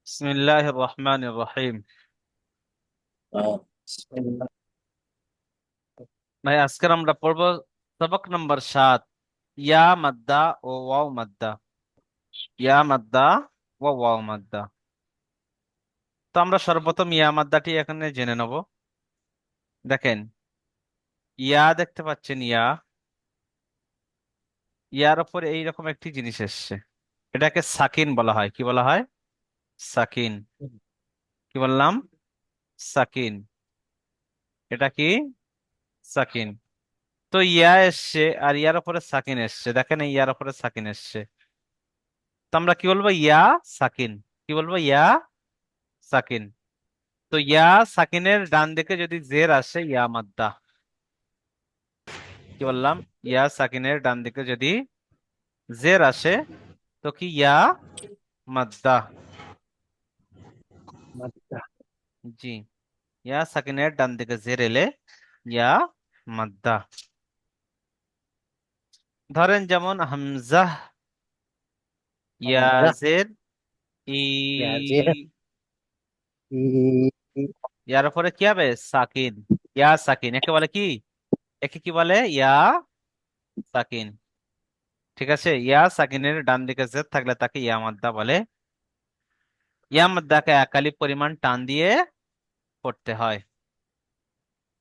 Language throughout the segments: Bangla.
বিসমিল্লাহির রহমানির রহিম। বিসমিল্লাহ। ভাই আজকের আমরা পড়ব সবক নম্বর 7, ইয়া মাদ্দা ও ওয়াও মাদ্দা। ইয়া মাদ্দা ও ওয়াও মাদ্দা। তো আমরা সর্বপ্রথম ইয়া মাদ্দাটি এখানে জেনে নেব। দেখেন, ইয়া দেখতে পাচ্ছেন, ইয়ার উপরে এইরকম একটি জিনিস এসছে। এটাকে সাকিন বলা হয়। কি বলা হয়? সাকিন। কি বললাম? সাকিন। এটা কি? সাকিন। তো ইয়া এসছে আর ইয়ার উপরে সাকিন এসছে। দেখেন, এই ইয়ার উপরে সাকিন এসছে। তো আমরা কি বলবো? ইয়া সাকিন। কি বলবো? ইয়া সাকিন। তো ইয়া সাকিনের ডান দিকে যদি জের আসে, ইয়া মাদ্দা। কি বললাম? ইয়া সাকিনের ডান দিকে যদি জের আসে, তো কি? ইয়া মাদ্দা। মাদ্দা। জি, ইয়া সাকিনের ডান দিকে জের এলে ইয়া মাদ্দা। ধরেন যেমন হামজা, ইয়া হামজা। জের ই। ইয়াজের ই। ইয়ার উপরে কি হবে? সাকিন। ইয়া সাকিন। একে বলে কি? একে কি বলে? ইয়া সাকিন। ঠিক আছে, ইয়া সাকিনের ডান দিকে জের থাকলে তাকে ইয়া মাদ্দা বলে। ইয়া মাদ্দাকে একালি পরিমাণ টান দিয়ে পড়তে হয়।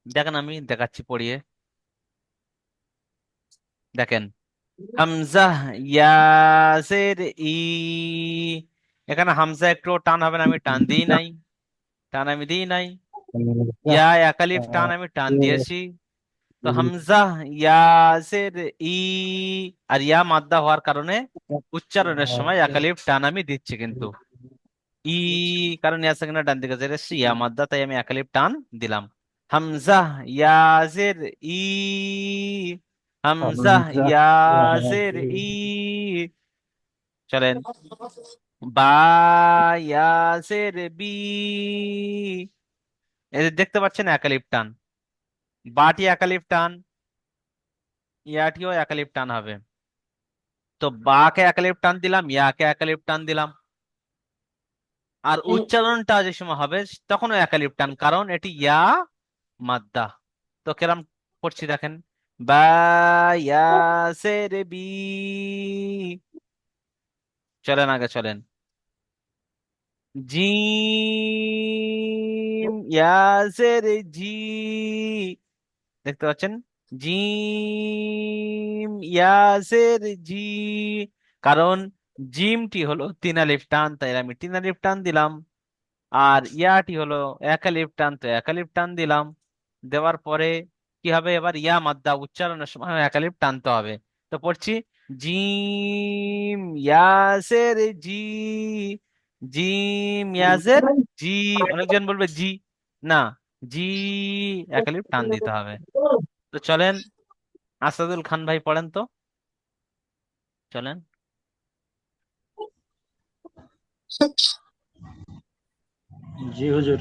দেখেন, আমি দেখাচ্ছি পড়িয়ে। দেখেন, হামজা, ইয়াজের ই। এখানে হামজা একটু টান হবে না, আমি টান দিই হামজা। নাই। টান আমি দিই নাই। হামজা। ইয়া একালিফ টান আমি টান ইয়াজের দিয়েছি। তো ই। হামজা, ইয়াজের ই। আর ইয়া মাদ্দা হওয়ার কারণে উচ্চারণের সময় একালিফ টান আমি দিচ্ছি কিন্তু। ই, কারণ ইয়া সেখানে ডান দিকে জের এসেছে, ইয়া মাদ্দা, তাই আমি একালিফ টান দিলাম। হামজা, ইয়াজের ই। হামজা, হামজা। ইয়াজের ইয়াজের ই। চলেন, বা, ইয়াজের বি। এই যে দেখতে পাচ্ছেন একালিফ টান। বাটি একালিফ টান, ইয়াটিও একালিফ টান হবে। তো বাকে একালিফ টান দিলাম, ইয়াকে একালিফ টান দিলাম। আর উচ্চারণটা যে সময় হবে তখনও একালিফ টান, কারণ এটি ইয়া মাদ্দা। তো কেরাম পড়ছি দেখেন, বা, ইয়াসের বি। চলেন আগে চলেন, জিম, ইয়াসের জি। দেখতে পাচ্ছেন? জিম, ইয়াসের জি। কারণ জিমটি হলো তিন আলিফ টান, তাই আমি তিন আলিফ টান দিলাম। আর ইয়াটি হলো এক আলিফ টান, তো এক আলিফ টান দিলাম। দেওয়ার পরে কি হবে? এবার ইয়া মাদ্দা উচ্চারণের সময় এক আলিফ টানতে হবে। তো পড়ছি, জিম, ইয়াসের জি। জিম, ইয়াসের জি। অনেকজন বলবে জি, না, জি, এক আলিফ টান দিতে হবে। তো চলেন, আসাদুল খান ভাই পড়েন তো। চলেন, জি হুজুর।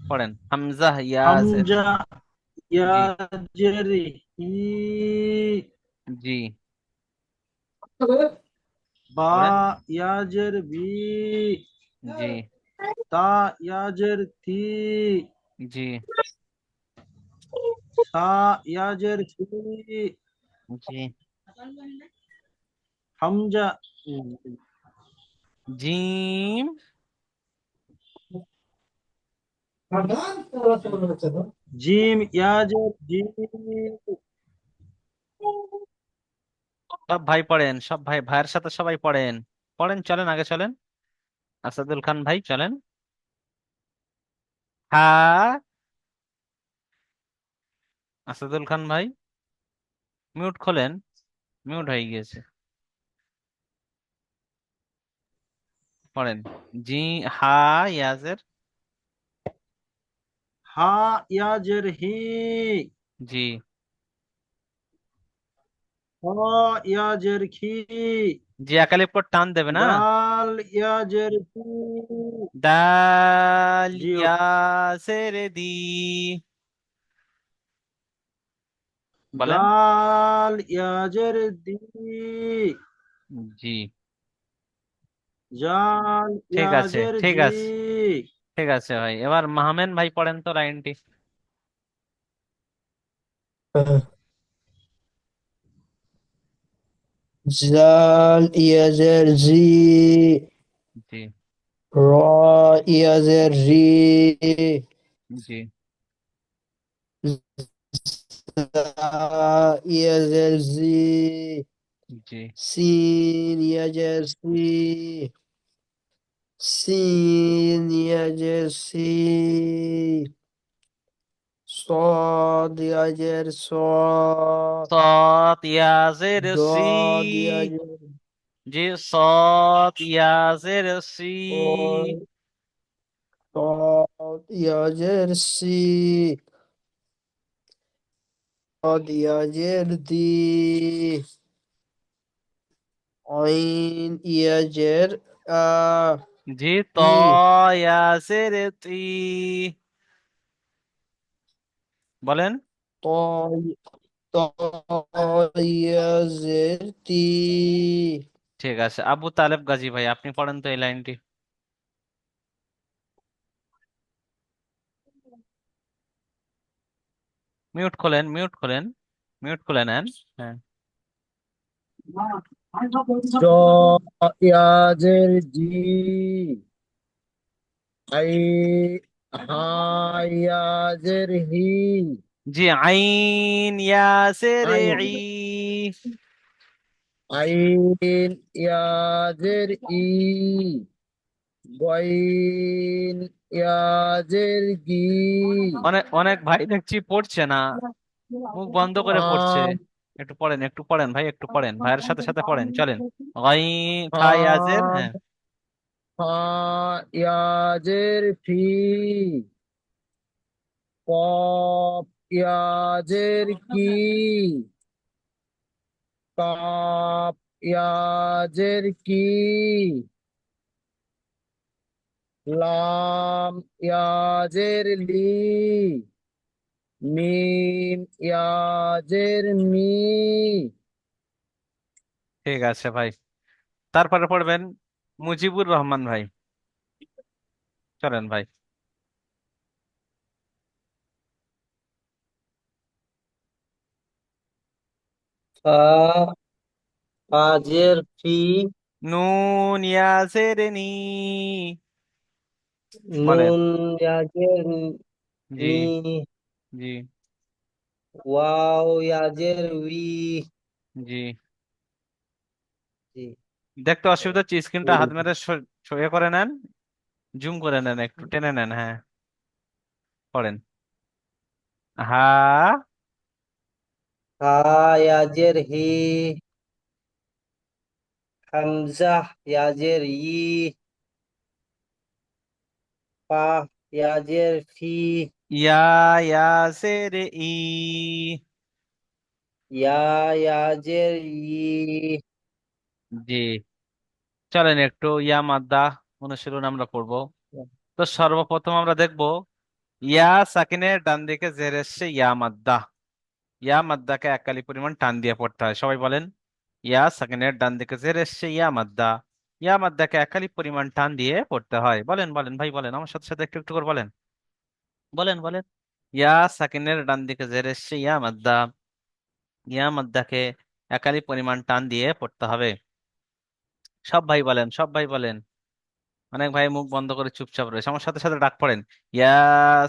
পড়েন হামজা, ইয়াসের। হামজা। জি, ইয়াজের ই। জি, বা। পড়েন। ইয়াজের বি। জি, তা। ইয়াজের তি। জি, সা। ইয়াজের সি। জি, হামজা। জিম, জিম। ইয়াজের জি। সব ভাই পড়েন, সব ভাই, ভাইয়ের সাথে সবাই পড়েন। পড়েন, চলেন আগে চলেন। আসাদুল খান ভাই চলেন। হ্যাঁ, আসাদুল খান ভাই মিউট খোলেন, মিউট হয়ে গিয়েছে। পড়েন, জি, হা, ইয়াজের। হা। ইয়াজের হি। জি, হ। ইয়াজের খি। জি, একালিপ করে টান দেবে না। দাল। ইয়াজের দি। দাল, জি। ইয়াজের দি। বলেন। দাল। ইয়াজের দি। জি, জাল ঠিক আছে, ইয়াজের ঠিক জি। আছে, ঠিক আছে ভাই। এবার মাহমেন ভাই পড়েন তো লাইনটি। জাল ইয়াজের জি, জি, র ইয়াজের রি, জি, জা ইয়াজের জি, জি। সিন ইয়াজের সি, সিন ইয়াজের সি, صاد يجر صاد، সৎ ইয়াজের সি। ضاد يجر জি, সৎ ইয়াজের সি। ضاد، ضاد يجر سي، ضاد يجر دي، عين يجر آ، জি, ত ই، ইয়াজের তি। বলেন। طاي، طاي يجر تي، ঠিক আছে, আবু তালেব গাজী ভাই আপনি পড়েন তো এই লাইনটি। মিউট খোলেন, মিউট খোলেন, মিউট খুলে নেন। হ্যাঁ। জ ইয়াজের জি, আই হায়াজের হি, জি, আইন ইয়াসের আইন, ই। আইন ইয়াজের ই, গইন ইয়াজের গি, অনেক অনেক ভাই দেখছি পড়ছে না, মুখ বন্ধ করে পড়ছে। আম, একটু পড়েন, একটু পড়েন ভাই, একটু পড়েন, ভাইয়ের সাথে সাথে পড়েন, চলেন। গাই, খা ইয়াজের, হাম, হ্যাঁ। হা ইয়াজের ফি, কফ ইয়াজের কি, কাপ ইয়াজের কি, লাম ইয়াজের লি, মিম ইয়াজের মি। ঠিক আছে ভাই। তারপরে পড়বেন মুজিবুর রহমান ভাই, চলেন ভাই। ফা ফাজের ফি, নুন ইয়াজের নি। বলেন। নুন ইয়াজের জি, নি, জি, ওয়াও ইয়াজের উই, জি। জি, দেখতে অসুবিধা হচ্ছে, স্ক্রিনটা হাত মেরে সয়ে করে নেন, জুম করে নেন, একটু টেনে নেন, হ্যাঁ। পড়েন। হা, হা ইয়াজের হি, হামজা ইয়াজের ই, পা ইয়াজের ফি, ইয়া ইয়াজের ই। ইয়া ইয়াজের ই, জি, চলেন একটু ইয়া মাদ্দা অনুশীলন আমরা পড়বো। তো সর্বপ্রথম আমরা দেখব ইয়া সাকিনের ডান দিকে জের এসছে ইয়া মাদ্দা। ইয়া মাদ্দাকে এককালি পরিমাণ টান দিয়ে পড়তে হয়, সবাই বলেন। ইয়া সাকিনের ডান দিকে জের এসছে ইয়া মাদ্দা। ইয়া মাদ্দাকে এককালি পরিমাণ টান দিয়ে পড়তে হয়, বলেন বলেন ভাই, বলেন আমার সাথে সাথে একটু একটু করে বলেন, বলেন বলেন। ইয়া সাকিনের ডান দিকে জের এসছে ইয়া মাদ্দা। ইয়া মাদ্দাকে এককালি পরিমাণ টান দিয়ে পড়তে হবে। সব ভাই বলেন, সব ভাই বলেন। অনেক ভাই মুখ বন্ধ করে চুপচাপ রয়েছে, আমার সাথে সাথে ডাক পড়েন। ইয়া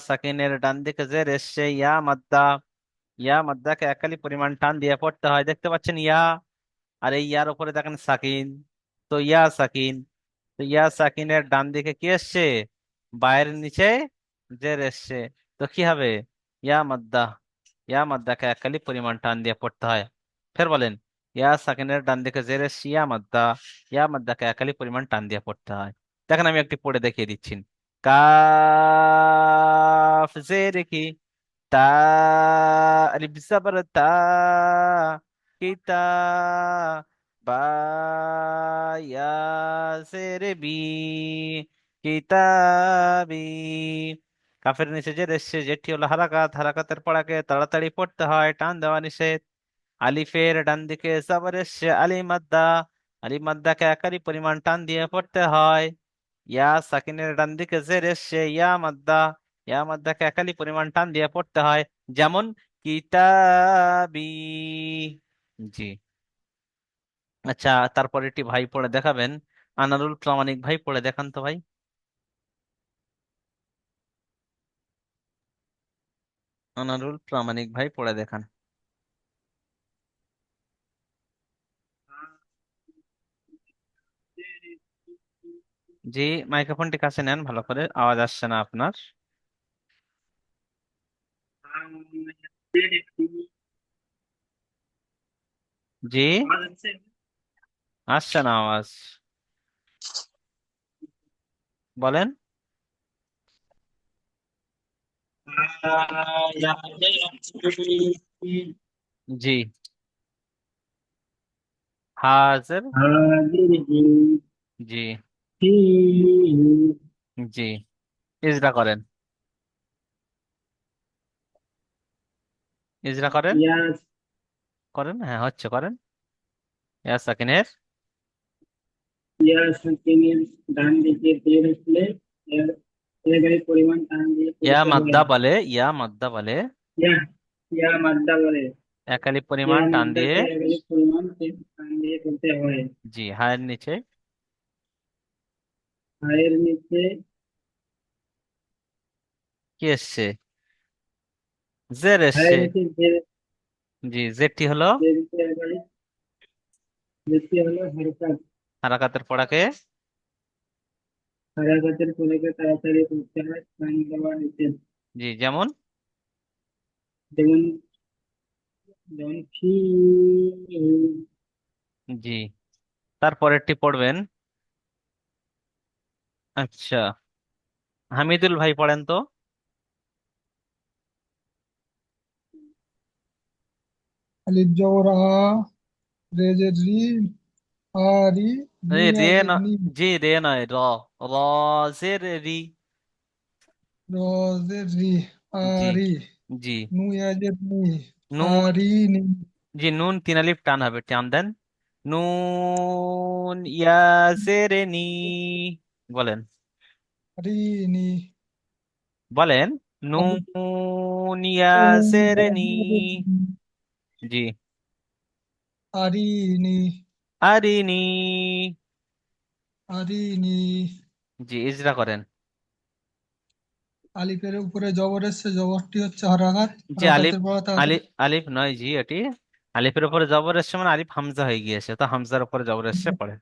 সাকিনের ডান দিকে জের এসছে ইয়া মাদ্দা। ইয়া মাদ্দাকে একালি পরিমাণ টান দিয়ে পড়তে হয়, দেখতে পাচ্ছেন ইয়া, আর এই ইয়ার উপরে দেখেন সাকিন। তো ইয়া সাকিন, তো ইয়া সাকিনের ডান দিকে কি এসছে, বায়ের নিচে জের এসছে। তো কি হবে, ইয়া মাদ্দা। ইয়া মাদ্দাকে একালি পরিমাণ টান দিয়ে পড়তে হয়। ফের বলেন, ইয়া সাকিনের ডান দিকে জের এসছে ইয়া মাদ্দা। ইয়া মাদ্দাকে একালি পরিমাণ টান দিয়ে পড়তে হয়। দেখেন আমি একটি পড়ে দেখিয়ে দিচ্ছি। কাফ জের কি, তা, আলিফ জবর তা, কিতা, বা, ইয়া জের বি, কিতাবি। কাফের নিচে যে এসছে, যেটি হলো হারাকাত, হারাকাতের পড়াকে তাড়াতাড়ি পড়তে হয়, টান দেওয়া নিষেধ। আলিফের ডান দিকে জবর এসছে আলি মাদ্দা। আলিফ মাদ্দাকে একারই পরিমাণ টান দিয়ে পড়তে হয়। ইয়া সাকিনের ডান দিকে জের এসছে, ইয়া মাদ্দাকে একালি পরিমাণ টান দিয়ে পড়তে হয়। যেমন কিতাবি। জি। আচ্ছা, তারপর এটি ভাই পড়ে দেখাবেন। আনারুল প্রামাণিক ভাই পড়ে দেখান তো ভাই। আনারুল প্রামাণিক ভাই পড়ে দেখান। জি, মাইক্রোফোনটি কাছে নেন, ভালো করে আওয়াজ আসছে না আপনার। জি, আসছে না আওয়াজ, বলেন। জি, হাজির। জি। জি, ইজরা করেন, ইজরা করেন। করেন, হ্যাঁ হচ্ছে, করেন। ইয়া সাকিনের ডান দিকে বের হলে এর এর পরিমাণ টান দিয়ে ইয়া পড়তে হয়। মাদ্দা বলে, ইয়া মাদ্দা বলে ইয়া ইয়া মাদ্দা বলে, একালি ইয়া পরিমাণ টান দিয়ে। মাদ্দাকে এর পরিমাণ টান দিয়ে পড়তে হয়। জি, হায়ের নিচে হায়ের নিচে কি এসছে? জের এসছে। হায়ের নিচে যে জি, জেরটি হলো যে দিকে এবারে যেটি হলো হরকত। হারাকাতের পড়াকে। হরকতের পরেকে তাড়াতাড়ি পড়তে হয়, টান দেওয়া নিচে। জি, যেমন। যেমন যেমন ফি। জি, তারপরেরটি পড়বেন। আচ্ছা, হামিদুল ভাই পড়েন তো। আলিফ জবর আ, রে জের রি, আ রি, নু এই রে ইয়াজের না, নি, জি রে নয়, র জের রি। র জের রি, আ জি। রি, জি। নু ইয়াজের নি, আ নুন। রি নি, জি, নুন তিন আলিফ টান হবে, টান দেন। নুন ইয়া জেরে নি। বলেন, রি নি, বলেন। আলিফ নুন ইয়া নু জেরে নি। ইয়াজের নি, জি। আরি নি, আরিনি। আরি নি। জি, ইজরা করেন। আলিফের উপরে জবর এসছে, জবরটি হচ্ছে হরাঘাত, জি, আলিফ। হরাঘাতের পর তাড়াতাড়ি আলিফ আলিফ নয় জি, এটি আলিফের উপরে জবর এসছে মানে আলিফ হামজা হয়ে গিয়েছে, তো হামজার উপরে জবর এসছে পড়ে।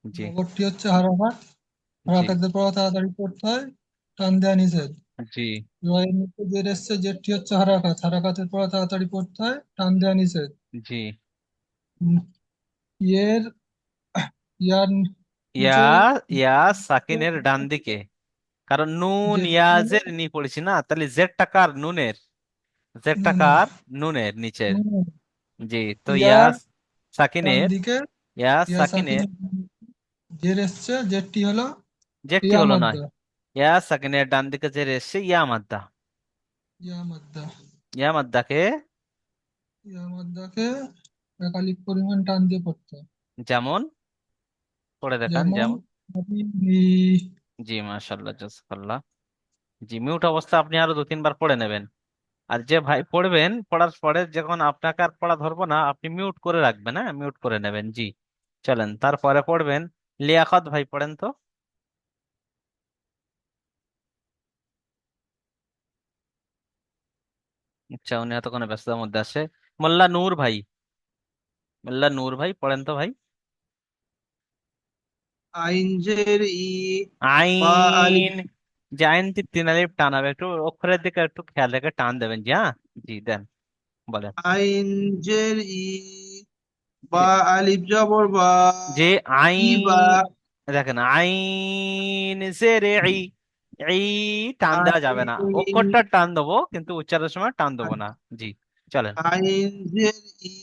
জি। জবরটি হচ্ছে হরাঘাত, জি। হরাঘাতের পর তাড়াতাড়ি পড়তে হয়, টান দেওয়া নিষেধ। জি। রয়ের নিচে জের এসছে, জেরটি হচ্ছে হারাকাত, হারাকাতের পর তাড়াতাড়ি পড়তে হয়, টান দেওয়া নিষেধ। জি। উম, ইয়ের ইয়ার ইয়া নিচে ইয়া সাকিনের ডান দিকে, কারণ নুন যেটি ইয়াজের নি পড়েছি না, তাহলে জেডটা কার? নুনের। জেডটা নুনের, কার? নুনের নিচের। নুনের, জি, তো ইয়া ইয়ার ডান সাকিনের, দিকে, ইয়া ইয়া সাকিনের সাকিনের জের এসছে, জেরটি হলো জেডটি ইয়া হলো নয়, মাদ্দা, ইয়া সাকিনের ডান দিকে যে এসছে ইয়া মাদ্দা। ইয়া মাদ্দা, ইয়া মাদ্দাকে ইয়া মাদ্দাকে একালিক পরিমাণ টান দিয়ে পড়তে হয়। যেমন পড়ে দেখান, যেমন যেমন। হাবিবি, জি, মাশাআল্লাহ, জাযাকাল্লাহ। জি, মিউট অবস্থা আপনি আরো দু তিনবার পড়ে নেবেন। আর যে ভাই পড়বেন, পড়ার পরে যখন আপনাকে আর পড়া ধরবো না, আপনি মিউট করে রাখবেন, হ্যাঁ মিউট করে নেবেন। জি, চলেন তারপরে পড়বেন। লিয়াকত ভাই পড়েন তো। আচ্ছা, উনি এতক্ষণে ব্যস্ততার মধ্যে আছে। মোল্লা নূর ভাই, মোল্লা নূর ভাই পড়েন তো ভাই। আইন জের ই, বা আলিফ। আইন। যে আইন তিন আলিফ টান হবে, একটু অক্ষরের দিকে একটু খেয়াল রেখে টান দেবেন। জি, হ্যাঁ। জি, দেন, বলেন। আইন জের ই, বা আলিফ জবর বা, যে ই বা, আইন, দেখেন আইন জেরে ই, ই টান দেওয়া যাবে না, আইন অক্ষরটা টান দেবো কিন্তু উচ্চারণের সময় টান দেবো না। জি, চলেন। আইন জের ই,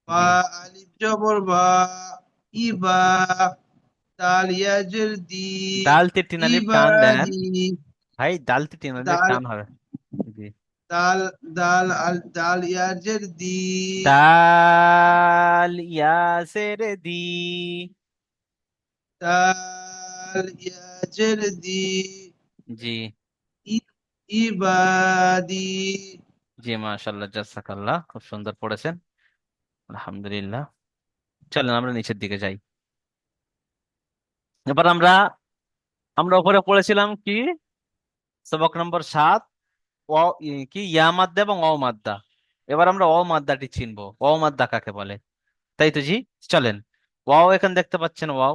বা জি, আলিফ জবর বা, ই বা, দাল ইয়াজের দি, দালতে তিন আলিফ টান দেন ইবাদি। ভাই, দালতে তিন আলিফ দাল টান হবে। জি। দাল দাল ইয়াজের দি। দাল ইয়া জের দি। দাল ইয়াজের দি। জি। ই- ইবাদি। জি, মাশাআল্লাহ, জাযাকাল্লাহ, খুব সুন্দর পড়েছেন, আলহামদুলিল্লাহ। চলেন আমরা নিচের দিকে যাই। এবার আমরা আমরা উপরে পড়েছিলাম কি, সবক নম্বর 7, কি ইয়া মাদ্দা এবং অ মাদ্দা। এবার আমরা অ মাদ্দাটি চিনবো, অ মাদ্দা কাকে বলে, তাই তো জি। চলেন, ওয়াও এখানে দেখতে পাচ্ছেন, ওয়াও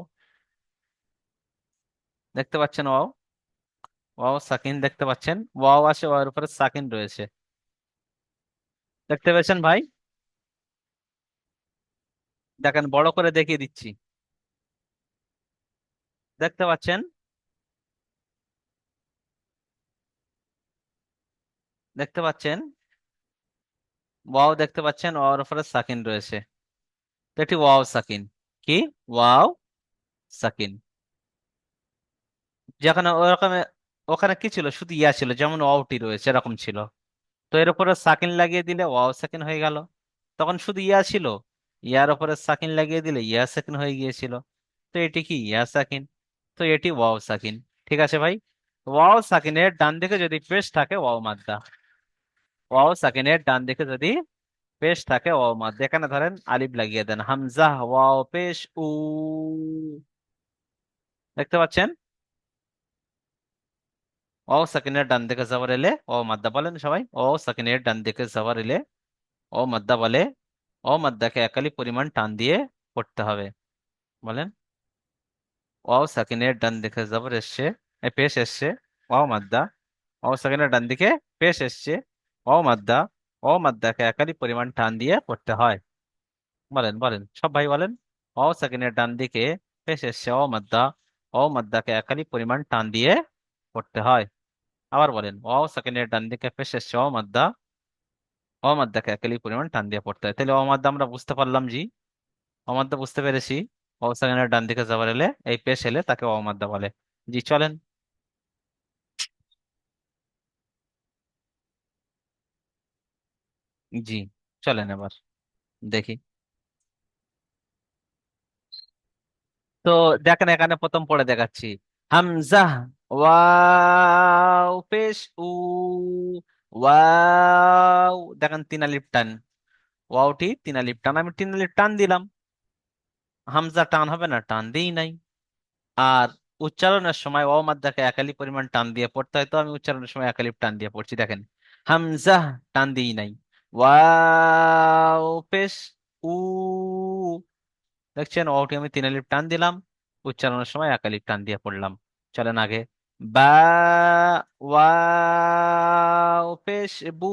দেখতে পাচ্ছেন, ওয়াও ওয়াও সাকিন দেখতে পাচ্ছেন, ওয়াও আসে, ওয়াও এর উপরে সাকিন রয়েছে, দেখতে পেয়েছেন ভাই? দেখেন, বড় করে দেখিয়ে দিচ্ছি, দেখতে পাচ্ছেন? দেখতে পাচ্ছেন? ওয়াও দেখতে পাচ্ছেন, ওয়াও এর উপরে সাকিন রয়েছে, তো এটি ওয়াও সাকিন। কি? ওয়াও সাকিন। যেখানে ওরকম, ওখানে কি ছিল, শুধু ইয়া ছিল, যেমন ওয়াওটি রয়েছে এরকম ছিল, তো এর উপরে সাকিন লাগিয়ে দিলে ওয়াও সাকিন হয়ে গেল। তখন শুধু ইয়া ছিল, ইয়ার উপরে সাকিন লাগিয়ে দিলে ইয়া সাকিন হয়ে গিয়েছিল, তো এটি কি, ইয়া সাকিন, তো এটি ওয়াও সাকিন। ঠিক আছে ভাই? ওয়াও সাকিনের ডান দিকে যদি পেশ থাকে ওয়াও মাদ্দা, ওয়াও সাকিনের ডান দিকে যদি পেশ থাকে ওয়াও মাদ্দা। এখানে ধরেন আলিফ লাগিয়ে দেন, হামজা ওয়াও পেশ উ, দেখতে পাচ্ছেন? ওয়াও সাকিনের ডান দিকে জবর এলে ওয়াও মাদ্দা বলেন সবাই, ওয়াও সাকিনের ডান দিকে জবর এলে ও মাদ্দা বলে, ও মাদ্দাকে একালি পরিমাণ টান দিয়ে পড়তে হবে, বলেন। ওয়াও সাকিনের ডান দিকে জবর এসছে, পেশ এসছে, ওয়াও মাদ্দা, ওয়াও সাকিনের ডান দিকে পেশ এসছে, ওয়াও মাদ্দা, ও মাদ্দাকে একালি পরিমাণ টান দিয়ে পড়তে হয়, বলেন বলেন সব ভাই বলেন। ওয়াও সাকিনের ডান দিকে পেশ এসছে, ও মাদ্দা, ও মাদ্দাকে একালি পরিমাণ টান দিয়ে পড়তে হয়। আবার বলেন, ওয়াও সাকিনের ডান দিকে পেশ এসছে, ও মাদ্দা, ও মাদ্দাকে একালি পরিমাণ টান দিয়ে পড়তে হয়। তাহলে ও মাদ্দা আমরা বুঝতে পারলাম জি, অমাদ্দা বুঝতে পেরেছি। অবস্থানের ডান দিকে যাবার এলে, এই পেশ এলে তাকে অমাদ্দা বলে। জি চলেন। জি চলেন, এবার দেখি। তো দেখেন, এখানে প্রথম পড়ে দেখাচ্ছি, হামজা ওয়াও পেশ উ, ওয়াও, দেখেন তিন আলিফ টান, ওয়াওটি তিন আলিফ টান, আমি তিন আলিফ টান দিলাম, হামজা টান হবে না, টান দিই নাই। আর উচ্চারণের সময় ও মাদ্দাকে একালি পরিমাণ টান দিয়ে পড়তে হয়, তো আমি উচ্চারণের সময় একালিপ টান দিয়ে পড়ছি, দেখেন। হামজা টান দিই নাই, ওয়াও পেশ উ, দেখছেন ওটি আমি তিন আলিফ টান দিলাম, উচ্চারণের সময় একালিপ টান দিয়ে পড়লাম। চলেন আগে, বা, ওয়াও পেশ বু,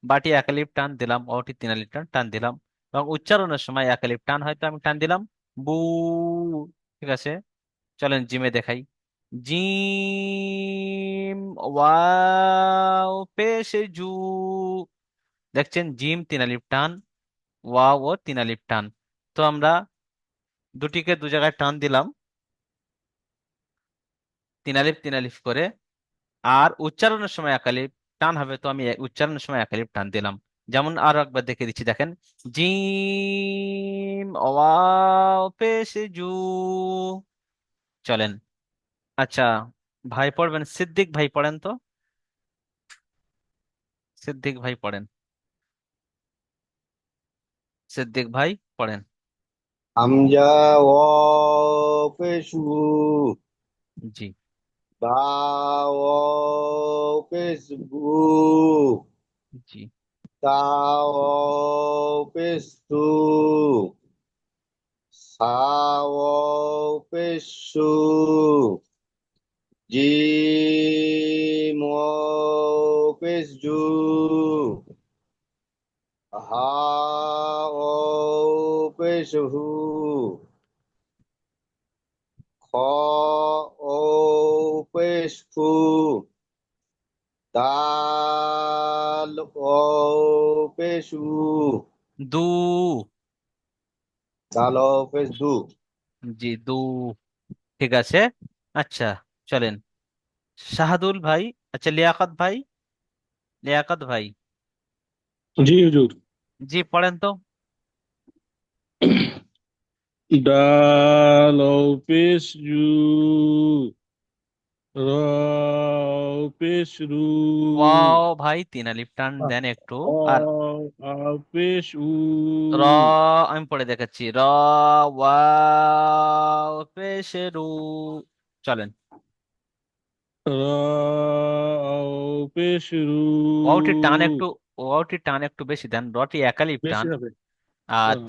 বাটি একালিপ টান দিলাম, ওটি তিন আলিফ টান টান দিলাম, এবং উচ্চারণের সময় একালিপ টান হয়তো আমি টান দিলাম, বু। ঠিক আছে, চলেন জিমে দেখাই। জিম ওয়াও পেশ জু, দেখছেন জিম তিন আলিফ টান, ওয়াও ও তিন আলিফ টান, তো আমরা দুটিকে দু জায়গায় টান দিলাম, তিন আলিফ করে। আর উচ্চারণের সময় এক আলিফ টান হবে, তো আমি উচ্চারণের সময় এক আলিফ টান দিলাম। যেমন আরো একবার দেখে দিচ্ছি, দেখেন, জিম ওয়াও পেশ জু। চলেন, আচ্ছা, ভাই পড়বেন, সিদ্দিক ভাই পড়েন তো, সিদ্দিক ভাই পড়েন, সিদ্দিক ভাই পড়েন। হামজা ও পেশু, জি। বা ও পেশবু, জি। তা ও পেশু, সা ও পেশু, জিম ও পেশজু, হা ও পেশহু, খ ও পেশফু, দাল ও পেশু, দু। দাল ও পেশ দু। জি, দু। ঠিক আছে, আচ্ছা, চলেন, শাহাদুল ভাই, আচ্ছা লিয়াকত ভাই, লিয়াকত ভাই। জি হুজুর। জি পড়েন তো। ডাল ও পেশ জু, র ও পেশ রু, ওয়াও ভাই, তিন আলিফ টান দেন একটু। অ আর আ পেশ উ, র, আমি পড়ে দেখাচ্ছি। র ওয়াও পেশ রু। চলেন। র ও পেশ রু, ওয়াওটির টান একটু, ওয়াওটির টান একটু বেশি দেন। রটি এক আলিফ বেশি টান, হবে। আর আহ,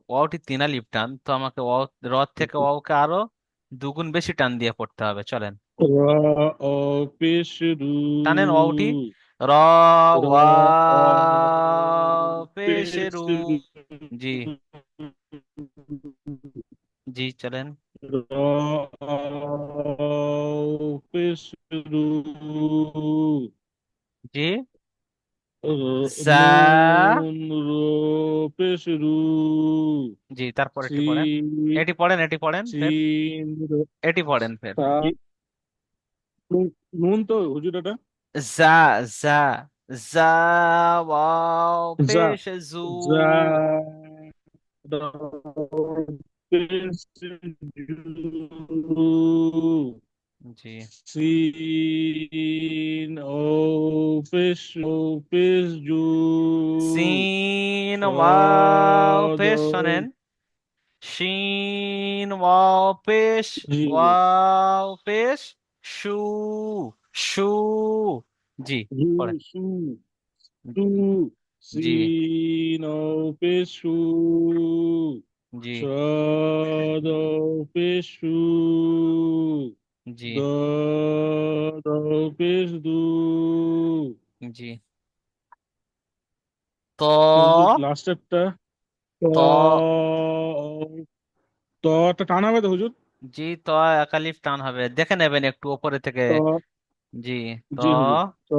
ওয়াওটি তিন আলিফ টান। তো আমাকে ওয়াও, র থেকে ওয়াওকে আরো দুগুণ বেশি টান দিয়ে পড়তে হবে। চলেন, র ও পেশ রু, টানেন ওয়াওটি। র র ও ওয়াও পেশ পেশ রু। রু, জি, জি চলেন। পেশরু, জি, জা। নুন রো পেশরু, জি, তারপর এটি পড়েন। সিন এটি পড়েন, এটি পড়েন ফের। সিন এটি পড়েন ফের। তা- নুন নুন তো হুজুর এটা। জা, জা, জা ওয়াও যা পেশ জু। যা পেশরু, জি, সিন ও পেশ জু, সিন ওয়াও صاد পেশ, শোনেন। শিন ওয়াও পেশ, জি ওয়াও পেশ শু, শু। জি জু পড়েন। সু সু, জি, সিন পেশু, জি, صاد পেশু, জি, ضاد পেশদু। জি। ত, হুজুর লাস্ট একটা ত, ত। তটা টান হবে তো হুজুর। জি, ত একালিফ টান হবে, দেখে নেবেন একটু ওপরে থেকে। ত জি, ত। জি হুজুর। ত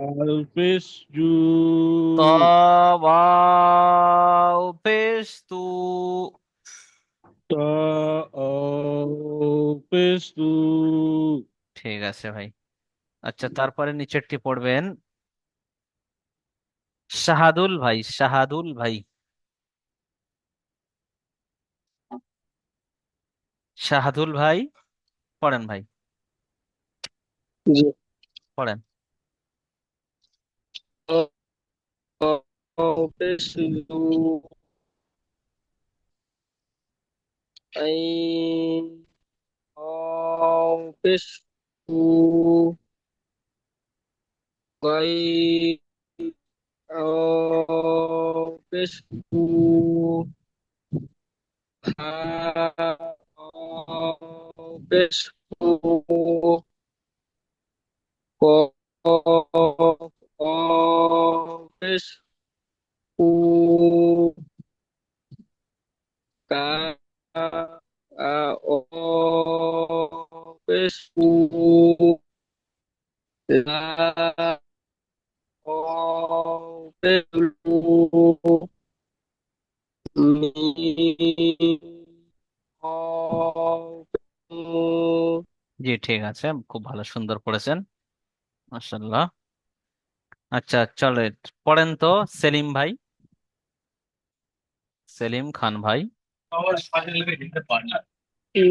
আল পেশ জু, ত ওয়াও পেশ তু। ত ও পেশ তু। ঠিক আছে ভাই। আচ্ছা, তারপরে নিচেরটি পড়বেন। শাহাদুল ভাই, শাহাদুল ভাই, শাহাদুল ভাই পড়েন ভাই, জি। পড়েন। পেশ জু, আইন পেশ তু, গাই পেশ তু, হা পেশ তু, ক পেশ তু, কা ও পেশ তু, লা ও পেশ লু, মি ও পেশ জি ঠিক আছে, খুব ভালো, সুন্দর পড়েছেন, মাশাআল্লাহ। আচ্ছা চলে, পড়েন তো সেলিম ভাই, সেলিম খান ভাই।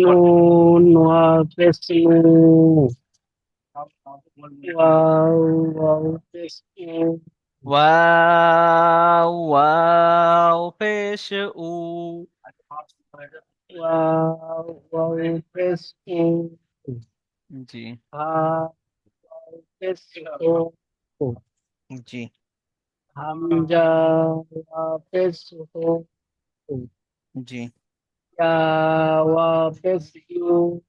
নুন ওয়া পেশ নু, ওয়াও ওয়াও পেশ উ, ওয়াও ওয়াও পেশ উ। ওয়াও ওয়াও পেশ উ, জি, হা পেশ ও, জি, হামজা ওয়া পেশ ও, জি। ইয়া ওয়া পেশ ইউ,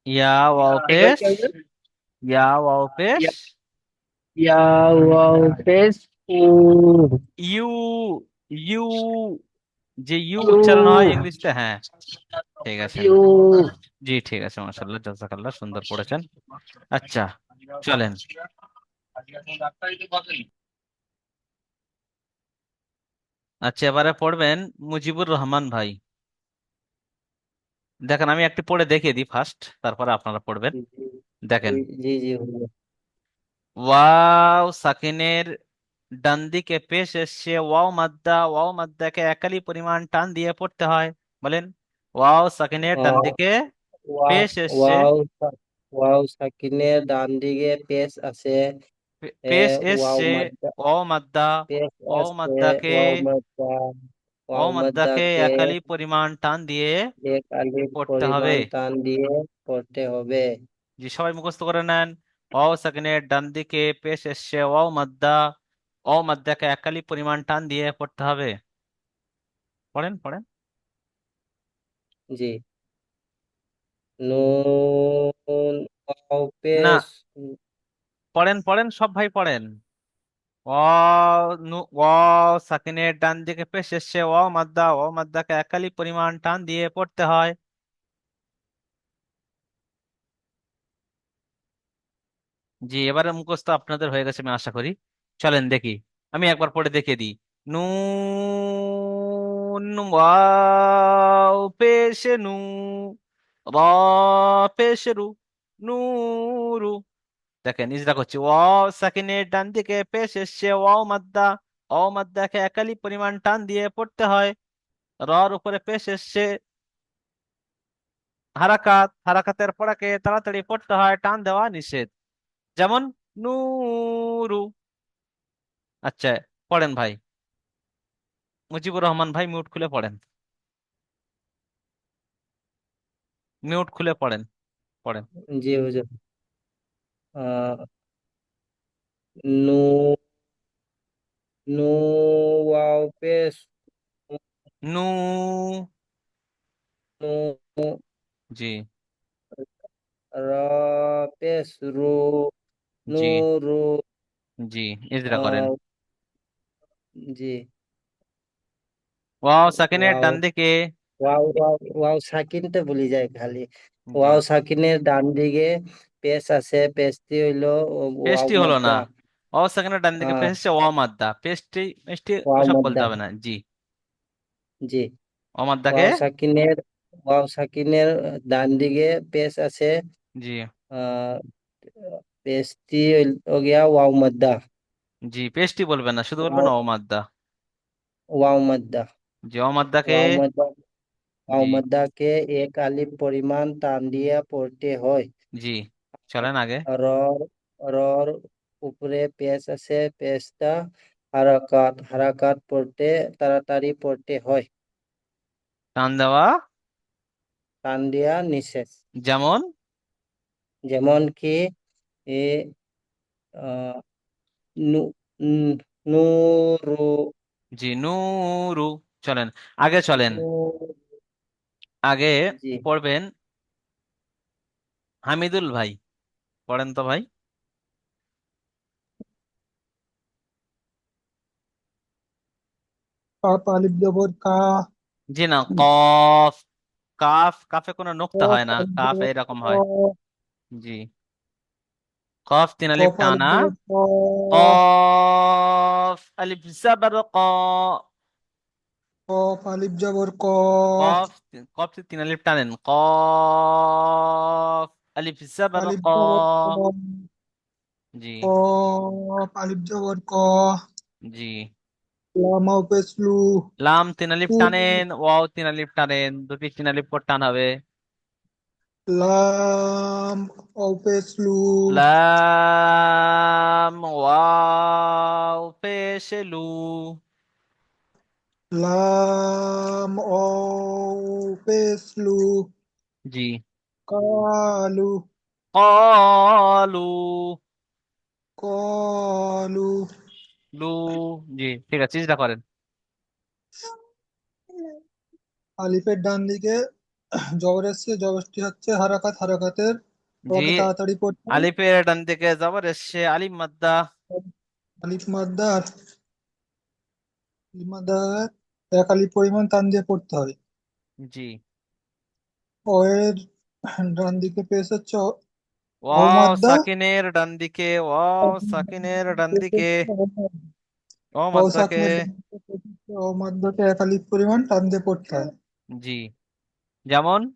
ইয়া ওয়াও পেশ, ইয়া ওয়াও পেশ, ইয়া ওয়াও পেশ উ, ইউ, ইউ, যে ইউ ইউ উচ্চারণ হয় ইংলিশতে, হ্যাঁ ঠিক আছে। ইউ। জি ঠিক আছে, মাশাআল্লাহ, জাযাকাল্লাহ, সুন্দর পড়েছেন। আচ্ছা চলেন। আচ্ছা, এবারে পড়বেন মুজিবুর রহমান ভাই। দেখেন, আমি একটি পড়ে দেখিয়ে দিই ফার্স্ট, তারপরে আপনারা পড়বেন। দেখেন, জি জি হুজুর। ওয়াও সাকিনের ডান দিকে পেশ এসছে, ওয়াও মাদ্দাকে একালি পরিমাণ টান দিয়ে পড়তে হয়। বলেন, ওয়াও সাকিনের ডান আহ, দিকে ওয়াও পেশ এসছে, ওয়াও ওয়াও সাকিনের ডান দিকে পেশ আছে। পেশ ওয়াও এসছে, মাদ্দা ওয়াও মাদ্দা, পেশ ওয়াও আছে। মাদ্দাকে ওয়াও মাদ্দা ওয়াও ওয়াও মাদ্দাকে মাদ্দাকে একালি পরিমাণ টান দিয়ে এক আলিফ পড়তে হবে। পরিমাণ টান দিয়ে পড়তে হবে। যে সবাই মুখস্থ করে নেন, ওয়াও সাকিনের ডান দিকে পেশ এসছে, ওয়াও মাদ্দাকে একালি পরিমাণ টান দিয়ে পড়তে হবে। পড়েন পড়েন। জি। নুন ওয়াও না, পেশ। পড়েন পড়েন, সব ভাই পড়েন। ওয়াও সাকিনের ডান দিকে পেশ এসছে, ওয়াও মাদ্দাকে একালি পরিমাণ টান দিয়ে পড়তে হয়। জি, এবারে মুখস্থ আপনাদের হয়ে গেছে আমি আশা করি। চলেন দেখি, আমি একবার পড়ে দেখিয়ে দিই। নুন ওয়াও পেশ নু, র পেশ রু, নূরু। দেখেন ইজরা করছি, ওয়াও সাকিনের ডান দিকে পেশ এসছে, ওয়াও মাদ্দাকে একালি পরিমাণ টান দিয়ে পড়তে হয়। রর উপরে পেশ এসছে, হারাকাতের পড়াকে তাড়াতাড়ি পড়তে হয়, টান দেওয়া নিষেধ। যেমন নূরু। আচ্ছা, পড়েন ভাই। মুজিবুর রহমান ভাই মিউট খুলে পড়েন, মিউট খুলে পড়েন, পড়েন। জি হুজুর। আহ, নু নু ওয়াও পেশ নু, নু জি র পেশ রু জি নূরু। জি, ইজরা করেন। আহ, জি। ওয়াও সাকিনের ওয়াও ডান দিকে, ওয়াও ওয়াও ওয়াও সাকিনটা ভুলি যায় খালি। জি, ওয়াও সাকিনের ডান দিকে পেশ আছে, পেশটি হইলো ওয়াও পেস্টি হলো না। মাদ্দা। ওয়াও সাকিনের ডান দিকে পেশ হচ্ছে ওয়াও মাদ্দা, পেস্টি পেস্টি ওয়াও ওসব বলতে মাদ্দা। হবে না। জি, জি। ওয়াও মাদ্দাকে, ওয়াও সাকিনের ওয়াও সাকিনের ডান দিকে পেশ আছে। জি আহ পেশটি হইলো গিয়া ওয়াও মাদ্দা। জি, পেস্টি বলবেন না, শুধু বলবেন ওয়াও ওয়াও মাদ্দা। ওয়াও মাদ্দা। জি, ওয়াও মাদ্দাকে, ওয়াও মাদ্দা ওয়াও জি মাদ্দাকে এক আলিফ পরিমাণ টান দিয়ে পড়তে হয়। জি, চলেন আগে। রর রর উপরে পেশ আছে, পেশটা হারাকাত পড়তে তাড়াতাড়ি পড়তে হয়, টান দেওয়া, টান দিয়া নিষেধ। যেমন, যেমন কি এ আহ, নু ন- নুরু জি নূরু। চলেন আগে, চলেন নু- আগে। জি। পড়বেন হামিদুল ভাই, পড়েন তো ভাই। কাপ আলিফ জবর কা, জি না, কফ, কাফে কোনো নোক্তা হয় কফ না, আলিফ কাফ জবর এরকম ক, হয়। জি, কফ তিন আলিফ কফ আলিফ টানা, জবর ক, কফ আলিফ জাবার ক, কফ আলিফ জবর ক, কফ তিন আলিফ টানেন, কফ আলিফ জাবার আলিফ ক। জবর ক, জি কফ আলিফ জবর ক, জি, লামা পেশ লু, লাম তিন আলিফ লু, টানেন, ওয়াও তিন আলিফ টানেন, দুটি তিন আলিফ পর টান হবে। লাম পেশ লু, লাম ওয়াও পেশলু। লাম পেশ লু, জি, কালু, কলু, কলু। লু। জি, ঠিক আছে, চিন্তা করেন। আলিফের ডান দিকে জবর এসছে, জবরটি হচ্ছে হারাকাতের জি, তোমাকে তাড়াতাড়ি পড়তে হবে। আলিফের ডান দিকে জবর এসছে, আলিফ মাদ্দা। আলিফ মাদ্দার আলিফ মাদ্দার এক আলিফ পরিমাণ টান দিয়ে পড়তে হয়। জি, ও এর ডান দিকে পেশ হচ্ছে ও ওয়াও মাদ্দা, সাকিনের ডান দিকে, ওয়াও সাকিনের ডান দিকে, ও ও মাদ্দাকে, সাকিনের ডান দিকে পেশ হচ্ছে ও মাদ্দাকে এক আলিফ পরিমাণ টান দিয়ে পড়তে হয়। জি, যেমন,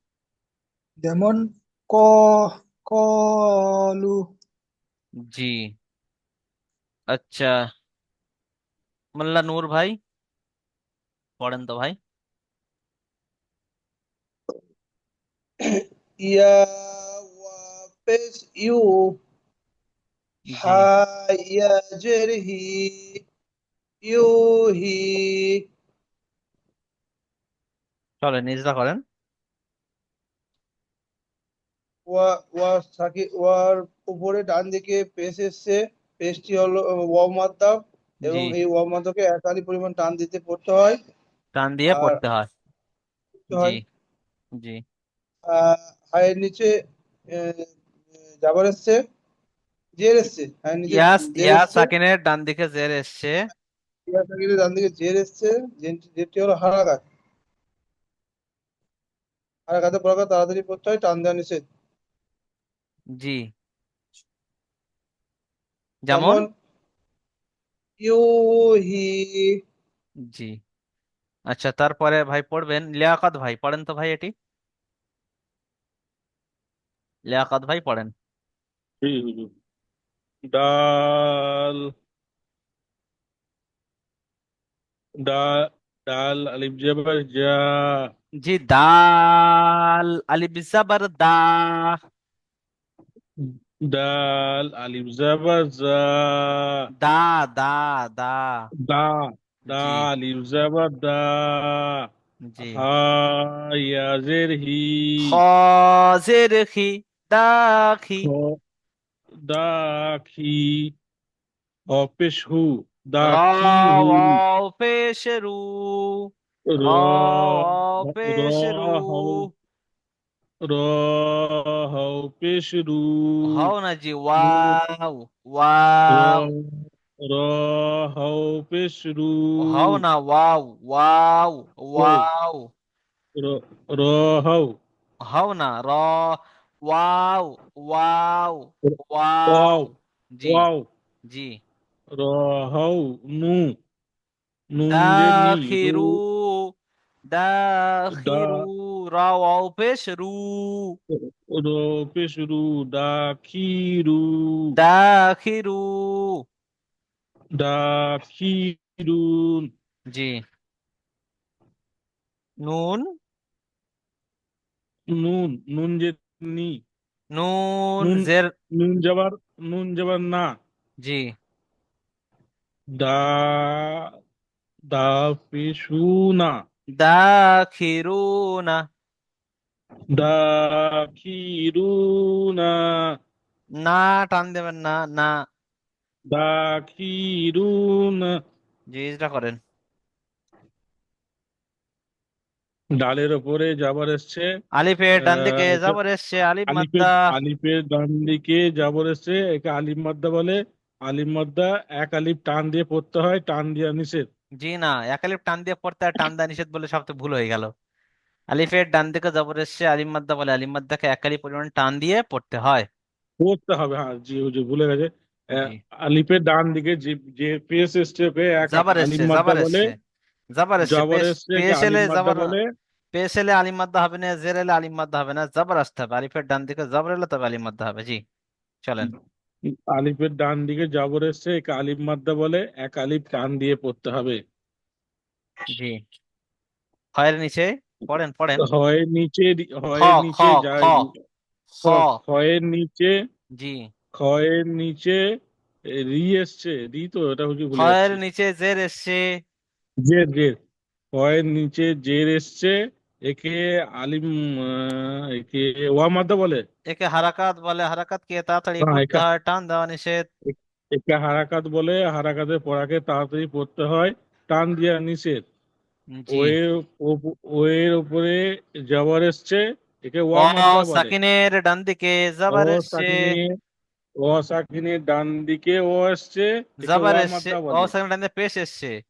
যেমন ক, قالوا জি। আচ্ছা, মোল্লা নূর ভাই পড়েন তো ভাই। ইয়া ওয়াপেস ইউ জি, হায়াজের হি ইউহি চলেন নিজরা করেন। ওয়ার উপরে ডান দিকে পেশ এসছে, পেশটি হলো ওয়া মাদ্দা, জি, এবং এই ওয়া মাদ্দাকে একালি পরিমাণ টান দিতে পড়তে হয়। টান দিয়ে আর পড়তে হয়। পড়তে জি, হয় জি। হায়ের নিচে আহ, জাবার এসছে, জের এসছে, হায়ের নিচে জের ইয়া এসছে, সাকিনের ডান দিকে জের এসছে। ইয়া সাকিনের ডান দিকে জের এসছে, যেটি হলো হারাকাত। হারাকাতে পড়াকে তাড়াতাড়ি পড়তে হয়, টান দেওয়া নিষেধ। জি, যেমন। যেমন ইউহি। জি। আচ্ছা, তারপরে ভাই পড়বেন লিয়াকত ভাই, পড়েন তো ভাই এটি। লিয়াকত ভাই পড়েন। জি হুজুর। ডাল ডা ডাল আলিফ জবর যা। জি, দাল আলিফ জাবার দা। ডাল আলিফ জবর যা। দা দা দা। দা দা জি, আলিফ জবর দা। জি। হা ইয়া জের হি। খজের খি, দাখি। খ- দাখি অপেশ হু। র দাখি হু। ওয়াও পেশ রু। র র ওয়াও র পেশ রু। হও র হও পেশ রু। হও না জি, নু ওয়াও র ওয়াও। র হও পেশ রু। হও না, ওয়াও ওয়াও ও ওয়াও। র র হও হও না, র ওয়াও ওয়াও ওয়াও। ওয়াও জি, ওয়াও জি। র হও নু নুন যে নি রু। দাখিরু, দা দাখিরু। র ওয়াও পেশ রু। র পেশ রু দাখিরু দাখিরু। দাখিরুন। জি। নুন, নুন নুন যে নি নুন নুন জের। নুন যাবার না। জি, দা দা পেশু না। দাখিরুনা। দাখিরুনা না, টান দেবেন না, না। দাখিরুনা। জি, এটা করেন। ডালের ওপরে যাবার এসছে। আলিফের ডান দিকে এটা যাবর এসছে, আলিফ আলিফের মাদ্দা। আলিফের ডান দিকে যাবার এসছে, একে আলিফ মাদ্দা বলে। আলিফ মাদ্দা এক আলিফ টান দিয়ে পড়তে হয়, টান দিয়ে নিষেধ। জি না, এক আলিফ টান দিয়ে পড়তে আর টান দেওয়া নিষেধ বলে সব তো ভুল হয়ে গেল। আলিফের ডান দিকে যাবর এসছে, আলিফ মাদ্দা বলে, আলিফ মাদ্দাকে এক আলিফ পরিমাণ টান দিয়ে পড়তে হয়। পড়তে হবে, হ্যাঁ জি জি ভুলে গেছে। আহ, জি। আলিফের ডান দিকে যে যে পেশ এসছে ওকে এক যাবার আলিফ এসছে, মাদ্দা যাবার বলে। এসছে, যাবার এসছে। জবর পেশ, এসছে একে পেশ এলে আলিফ মাদ্দা যাবার। বলে। পেশ এলে আলিফ মাদ্দা হবে না, জের এলে আলিফ মাদ্দা হবে না, যাবার আসতে হবে। আলিফের ডান দিকে যাবার এলে তবে আলিফ মাদ্দা হবে। জি, চলেন। আলিফের ডান দিকে জবর এসছে একে আলিফ মাদ্দা বলে, এক আলিফ টান দিয়ে পড়তে হবে। জি। খয়ের নিচে পড়েন, পড়েন। হয় নিচে খ, হয় খ, নিচে খ, যায়। খ। খয়ের নিচে জি। খয়ের নিচে রি এসছে, রি তো এটা হচ্ছে ভুলে খয়ের যাচ্ছি। নিচে জের এসছে। জের জের খয়ের নিচে জের এসছে একে আলিম একে ওয়া মাদ্দা বলে। একে হারাকাত বলে, হারাকাতকে তাড়াতাড়ি হ্যাঁ পড়তে একে হয়, টান দেওয়া নিষেধ। একে হারাকাত বলে, হারাকাতের পড়াকে তাড়াতাড়ি পড়তে হয়, টান দিয়া নিষেধ। জি। ওয়ের ওয়ের উপরে জবর এসছে একে ওয়া ওয়াও মাদ্দা বলে। সাকিনের ডান দিকে ও জাবার এসছে। সাকিনে ও সাকিনের ডান দিকে ও এসছে একে জাবার ওয়া এসছে, মাদ্দা ওয়াও বলে। সাকিনের ডান দিকে পেশ এসছে।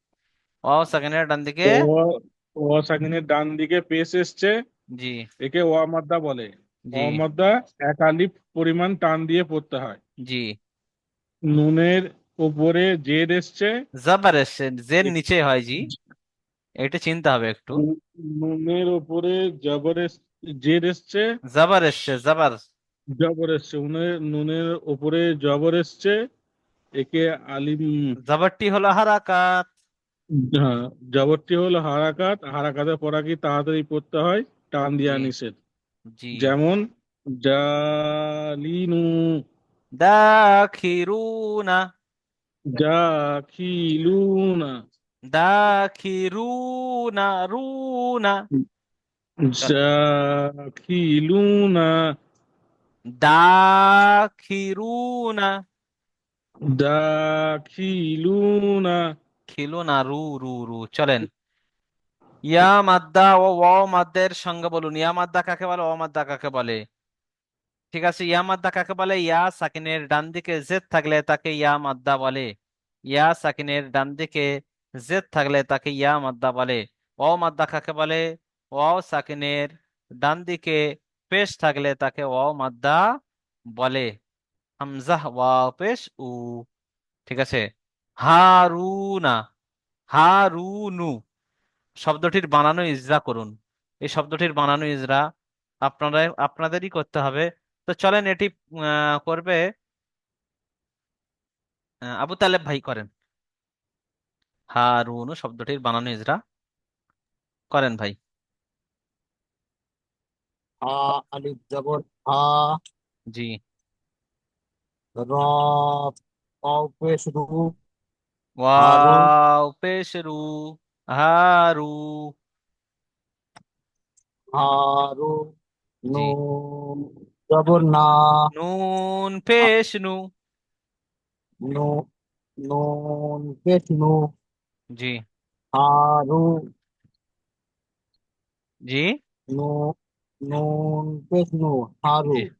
ওয়াও সাকিনের ডান দিকে। ও ও সাকিনের ডান দিকে পেশ এসছে জি, একে ওয়া মাদ্দা বলে। জি, ওয়া মাদ্দা এক আলিফ পরিমাণ টান দিয়ে পড়তে হয়। জি। নুনের উপরে জেদ এসছে। জাবার এসছে, জের এ- নিচে হয় জি। এটা চিনতে হবে একটু। নুনের উপরে জবর জেদ এসছে। জাবার এসছে, জাবার। জবর এসছে, নুনের উপরে জবর এসছে, একে আলিম। জবরটি হলো হারাকাত। হ্যাঁ, জবরটি হলো হারাকাত, হারাকাতের পড়া কি তাড়াতাড়ি পড়তে হয়, টান জি দিয়া নিষেধ। জি। যেমন জালিনু, দাখিরুনা, জাখিলুনা, দাখিরুনা, রুনা। চলেন। জাখিলুনা, দাখিরুনা, দাখিলুনা। খিলুনা, রু রু রু। চলেন। ইয়া মাদ্দা ও ওয়াও মাদ্দের সঙ্গে বলুন। ইয়া মাদ্দা কাকে বলে, ও মাদ্দা কাকে বলে? ঠিক আছে, ইয়া মাদ্দা কাকে বলে? ইয়া সাকিনের ডান দিকে জেদ থাকলে তাকে ইয়া মাদ্দা বলে। ইয়া সাকিনের ডান দিকে জেদ থাকলে তাকে ইয়া মাদ্দা বলে। ওয়াও মাদ্দা কাকে বলে? ওয়াও সাকিনের ডান দিকে পেশ থাকলে তাকে ওয়াও মাদ্দা বলে। হামজাহ ওয়াও পেশ উ। ঠিক আছে। হারুনা, হারুনু। শব্দটির বানানো ইজরা করুন। এই শব্দটির বানানো ইজরা আপনাদেরই করতে হবে। তো চলেন এটি করবে আবু তালেব ভাই, করেন। হারুনু শব্দটির বানানো ইজরা করেন ভাই। আ আলিফ জবর আ, জি। র ওয়াও পেশ রু, হারু, ওয়াও পেশ রু, হারু। হারু, জি। নুন জবর না, নুন পেশ নু। নু নুন পেশ নু, জি হারু, জি নু নুন পেশ নু, হারু, জি। উম,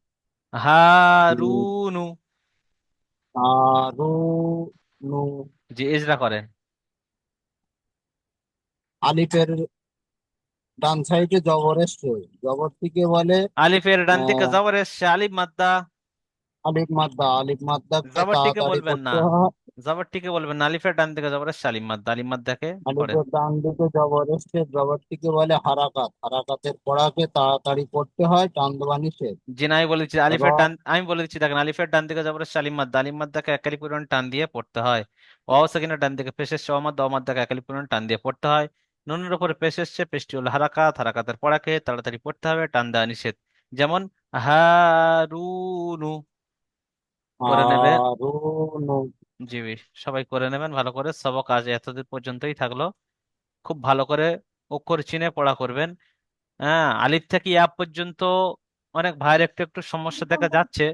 হারুনু। হারু, নু। জি, ইজরা করেন। আলিফের ডান সাইডে জবর এসছে, জবরটিকে বলে আলিফের ডান দিকে আহ, জবর এসছে, আলিফ মাদ্দা। আলিফ মাদ্দা, আলিফ মাদ্দাকে জবরটিকে তাড়াতাড়ি বলবেন না, করতে হয়। জবরটিকে বলবেন না। আলিফের ডান দিকে জবর এসছে, আলিফ মাদ্দা, আলিফ মাদ্দাকে পড়েন। আলিফের ডান দিকে জবর এসছে, জবরটিকে বলে হারাকাত, হারাকাতের পড়াকে তাড়াতাড়ি করতে হয়, টান দেওয়া নিষেধ। জি না, আমি বলেছি র আলিফের ডান, আমি বলে দিচ্ছি দেখেন, আলিফের ডান দিকে জবর এসছে, আলিফ মাদ্দা, আলিফ মাদ্দাকে একালি পরিমাণ টান দিয়ে পড়তে হয়। ওয়াও সেকেন্ডের ডান দিকে পেশ এসছে, ওয়া মাদ্দা, ওয়া মাদ্দাকে একালি পরিমাণ টান দিয়ে পড়তে হয়। নুনের উপরে পেশ এসছে, পেশটি হলো হারাকাত, হারাকাতের পড়াকে তাড়াতাড়ি পড়তে হবে, টান দেওয়া নিষেধ। যেমন হারুনু। করে নেবে। হারুন। জি, সবাই করে নেবেন ভালো করে। সবক আজ এতদূর পর্যন্তই থাকলো। খুব ভালো করে অক্ষর চিনে পড়া করবেন। হ্যাঁ, আলিফ থেকে ইয়া পর্যন্ত অনেক ভাইয়ের একটু একটু সমস্যা দেখা যাচ্ছে,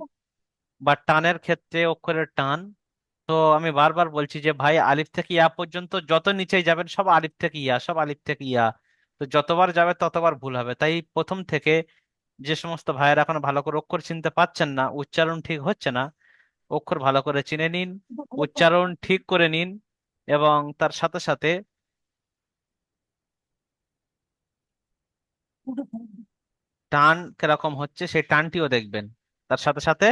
বা টানের ক্ষেত্রে অক্ষরের টান। তো আমি বারবার বলছি যে ভাই, আলিফ থেকে ইয়া পর্যন্ত যত নিচেই যাবেন সব আলিফ থেকে ইয়া, সব আলিফ থেকে ইয়া। তো যতবার যাবে ততবার ভুল হবে। তাই প্রথম থেকে যে সমস্ত ভাইয়েরা এখন ভালো করে অক্ষর চিনতে পাচ্ছেন না, উচ্চারণ ঠিক হচ্ছে না, অক্ষর ভালো করে চিনে নিন, উচ্চারণ ঠিক করে নিন, এবং তার সাথে সাথে টান কিরকম হচ্ছে সেই টানটিও দেখবেন। তার সাথে সাথে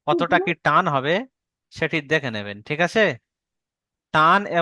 কতটা কি টান হবে সেটি দেখে নেবেন। ঠিক আছে? টান